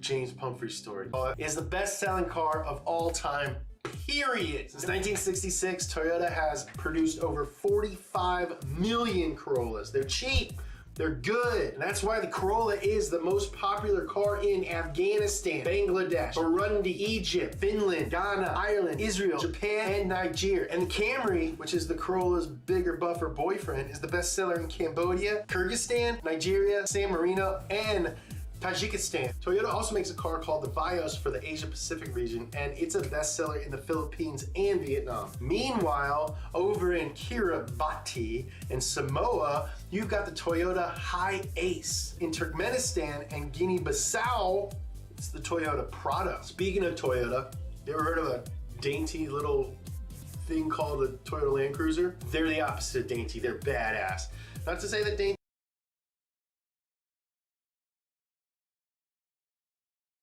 James Pumphrey story. Is the best-selling car of all time, period. Since 1966, Toyota has produced over 45 million Corollas. They're cheap. They're good, and that's why the Corolla is the most popular car in Afghanistan, Bangladesh, Burundi, Egypt, Finland, Ghana, Ireland, Israel, Japan, and Nigeria. And the Camry, which is the Corolla's bigger, buffer boyfriend, is the best seller in Cambodia, Kyrgyzstan, Nigeria, San Marino, and Tajikistan. Toyota also makes a car called the Vios for the Asia Pacific region, and it's a bestseller in the Philippines and Vietnam. Meanwhile, over in Kiribati and Samoa, you've got the Toyota Hi-Ace. In Turkmenistan and Guinea-Bissau, it's the Toyota Prado. Speaking of Toyota, you ever heard of a dainty little thing called a Toyota Land Cruiser? They're the opposite of dainty, they're badass. Not to say that dainty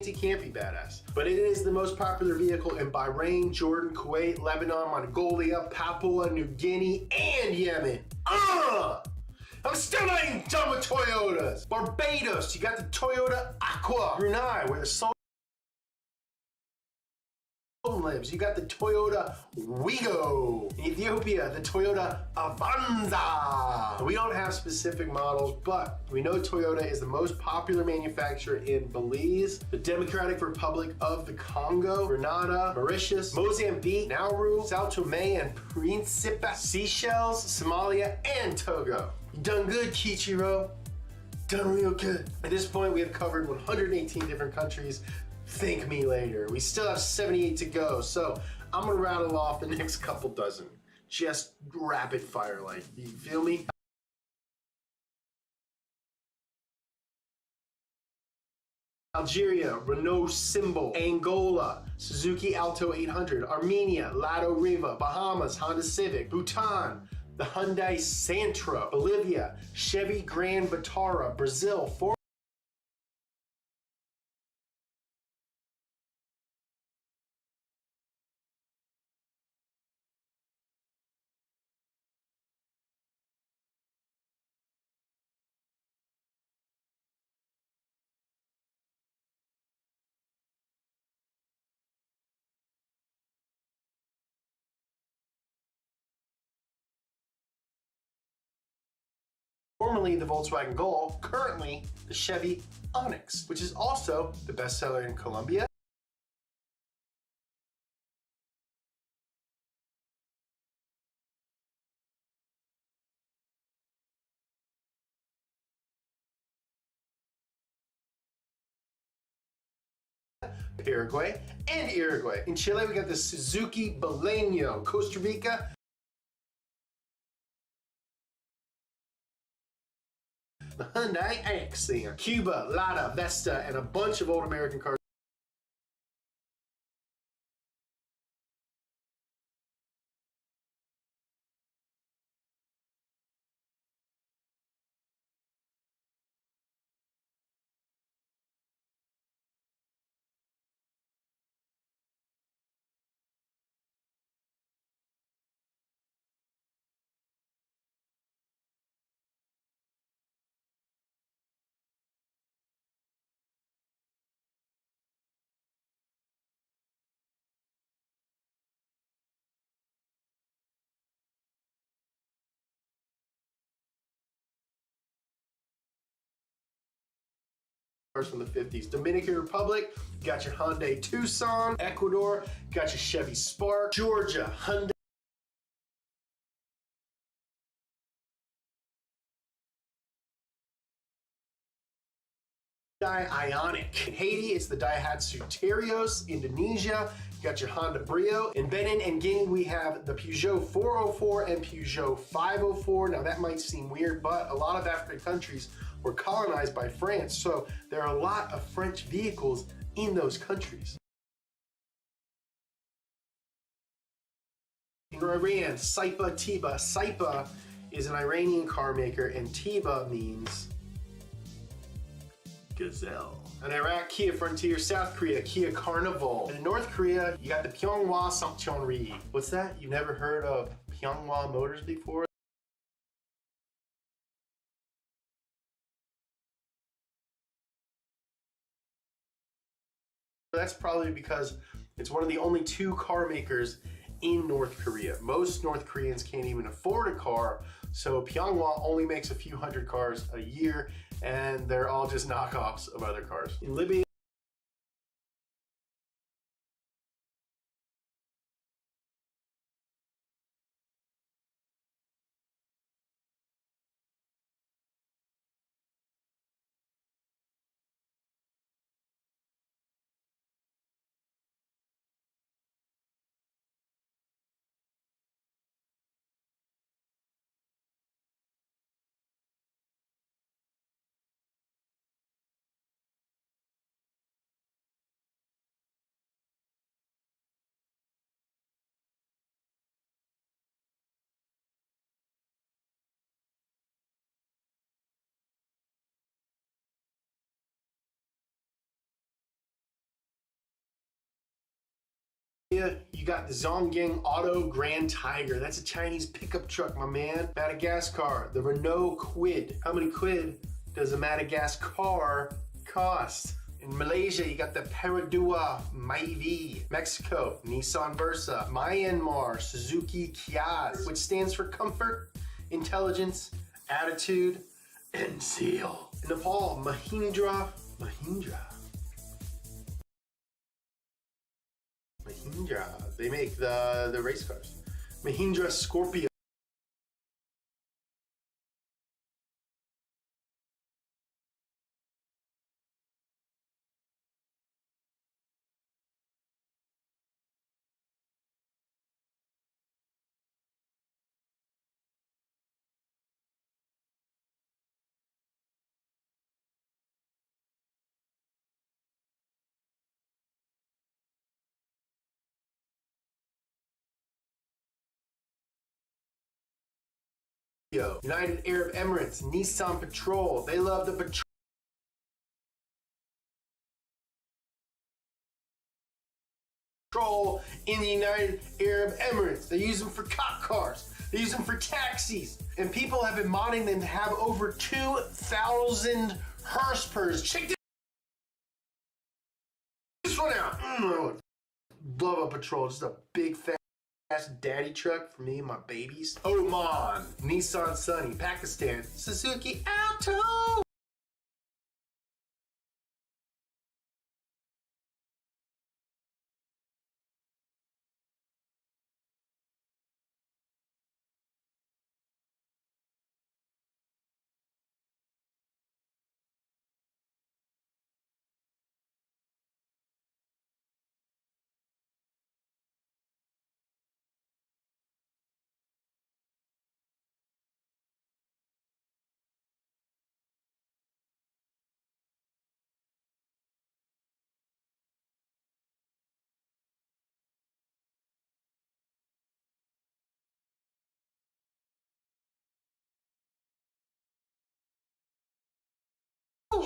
can't be badass, but it is the most popular vehicle in Bahrain, Jordan, Kuwait, Lebanon, Mongolia, Papua New Guinea, and Yemen. I'm still not even done with Toyotas. Barbados, you got the Toyota Aqua. Brunei, where the Sultan lives, you got the Toyota Wigo. In Ethiopia, the Toyota Avanza. We don't have specific models, but we know Toyota is the most popular manufacturer in Belize, the Democratic Republic of the Congo, Grenada, Mauritius, Mozambique, Nauru, Sao Tome and Principe, Seychelles, Somalia, and Togo. You done good, Kichiro. Done real good. At this point, we have covered 118 different countries. Thank me later. We still have 78 to go, so I'm gonna rattle off the next couple dozen. Just rapid fire like, you feel me? Algeria, Renault Symbol, Angola, Suzuki Alto 800, Armenia, Lado Riva, Bahamas, Honda Civic, Bhutan, the Hyundai Sentra, Bolivia, Chevy Grand Vitara, Brazil, Ford formerly the Volkswagen Gol, currently the Chevy Onyx, which is also the bestseller in Colombia, Paraguay, and Uruguay. In Chile, we got the Suzuki Baleño. Costa Rica, the Hyundai Accent. Cuba, Lada, Vesta, and a bunch of old American cars. From the 50s. Dominican Republic, got your Hyundai Tucson. Ecuador, got your Chevy Spark. Georgia, Hyundai Ioniq. In Haiti, it's the Daihatsu Terios. Indonesia, got your Honda Brio. In Benin and Guinea, we have the Peugeot 404 and Peugeot 504. Now that might seem weird, but a lot of African countries were colonized by France, so there are a lot of French vehicles in those countries. In Iran, Saipa Tiba. Saipa is an Iranian car maker, and Tiba means gazelle. In Iraq, Kia Frontier. South Korea, Kia Carnival. And in North Korea, you got the Pyeonghwa Samcheonri. What's that? You've never heard of Pyeonghwa Motors before? That's probably because it's one of the only 2 car makers in North Korea. Most North Koreans can't even afford a car, so Pyongyang only makes a few hundred cars a year, and they're all just knockoffs of other cars. In Libya, you got the Zhonggang Auto Grand Tiger. That's a Chinese pickup truck, my man. Madagascar, the Renault Kwid. How many quid does a Madagascar cost? In Malaysia, you got the Perodua Myvi. Mexico, Nissan Versa. Myanmar, Suzuki Kiaz, which stands for comfort, intelligence, attitude, and zeal. In Nepal, Mahindra. They make the race cars. Mahindra Scorpio. United Arab Emirates, Nissan Patrol. They love the patrol in the United Arab Emirates. They use them for cop cars. They use them for taxis. And people have been modding them to have over 2,000 horsepower. Check this one out. Love a patrol. Just a big fat daddy truck for me and my babies. Oman, Nissan Sunny. Pakistan, Suzuki Alto.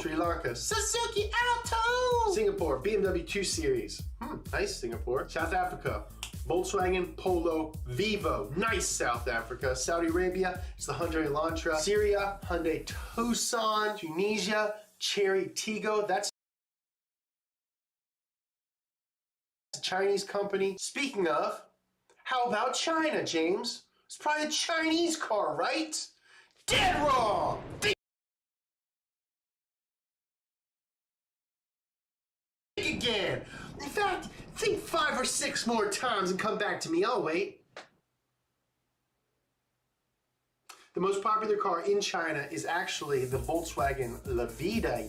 Sri Lanka, Suzuki Alto. Singapore, BMW 2 Series. Nice Singapore. South Africa, Volkswagen Polo Vivo. Nice South Africa. Saudi Arabia, it's the Hyundai Elantra. Syria, Hyundai Tucson. Tunisia, Cherry Tiggo. That's a Chinese company. Speaking of, how about China, James? It's probably a Chinese car, right? Dead wrong! Again. In fact, think 5 or 6 more times and come back to me. I'll wait. The most popular car in China is actually the Volkswagen La Vida.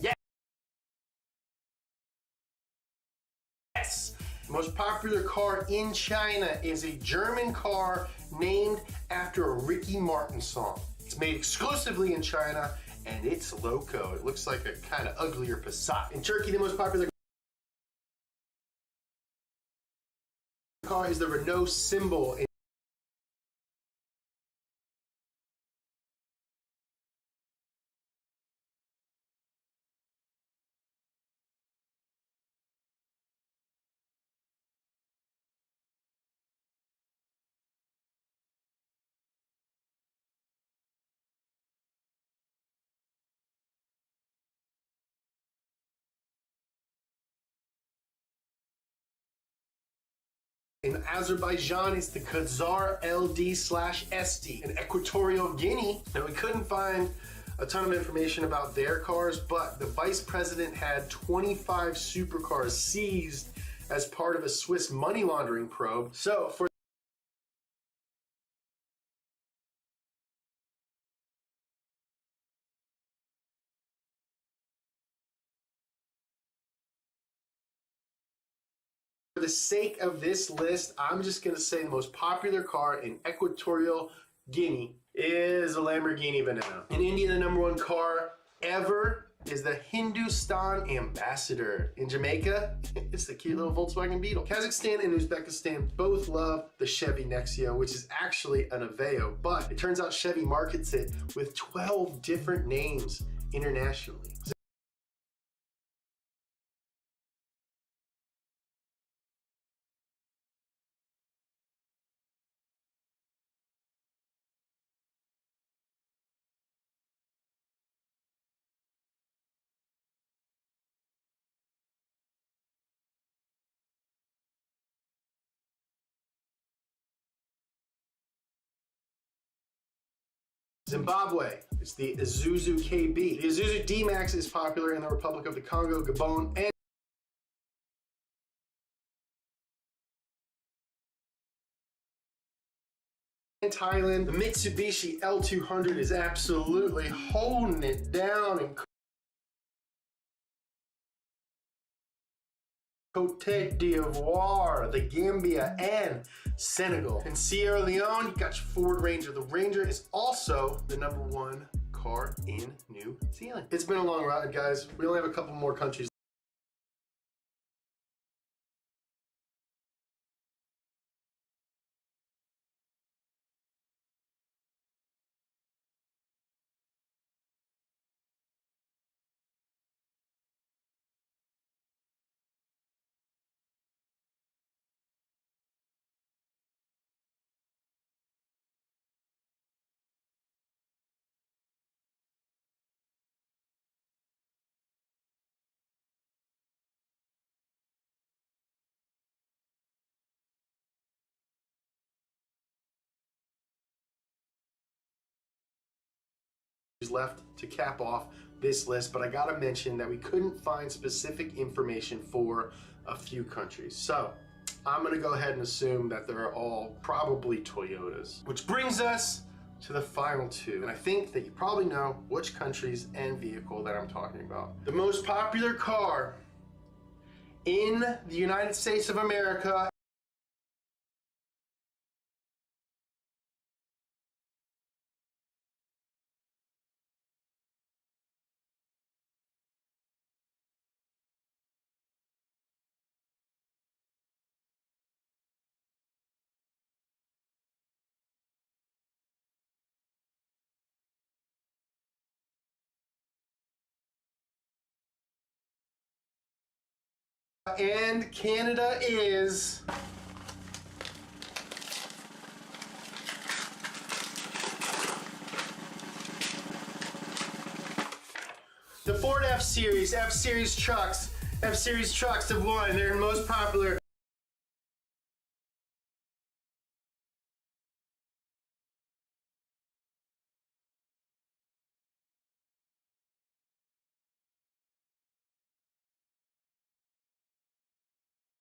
Yes! The most popular car in China is a German car named after a Ricky Martin song. It's made exclusively in China, and it's loco. It looks like a kind of uglier Passat. In Turkey, the most popular car is the Renault Symbol. In Azerbaijan, it's the Khazar LD/SD. In Equatorial Guinea, now we couldn't find a ton of information about their cars, but the vice president had 25 supercars seized as part of a Swiss money laundering probe. So for the sake of this list, I'm just going to say the most popular car in Equatorial Guinea is a Lamborghini Veneno. In India, the #1 car ever is the Hindustan Ambassador. In Jamaica, it's the cute little Volkswagen Beetle. Kazakhstan and Uzbekistan both love the Chevy Nexio, which is actually an Aveo, but it turns out Chevy markets it with 12 different names internationally. Zimbabwe, it's the Isuzu KB. The Isuzu D-Max is popular in the Republic of the Congo, Gabon, and Thailand. The Mitsubishi L200 is absolutely holding it down in Côte d'Ivoire, the Gambia, and Senegal. In Sierra Leone, you got your Ford Ranger. The Ranger is also the #1 car in New Zealand. It's been a long ride, guys. We only have a couple more countries. Left to cap off this list, but I gotta mention that we couldn't find specific information for a few countries. So I'm gonna go ahead and assume that they're all probably Toyotas, which brings us to the final two. And I think that you probably know which countries and vehicle that I'm talking about. The most popular car in the United States of America and Canada is the Ford F-Series. F-Series trucks have won. They're most popular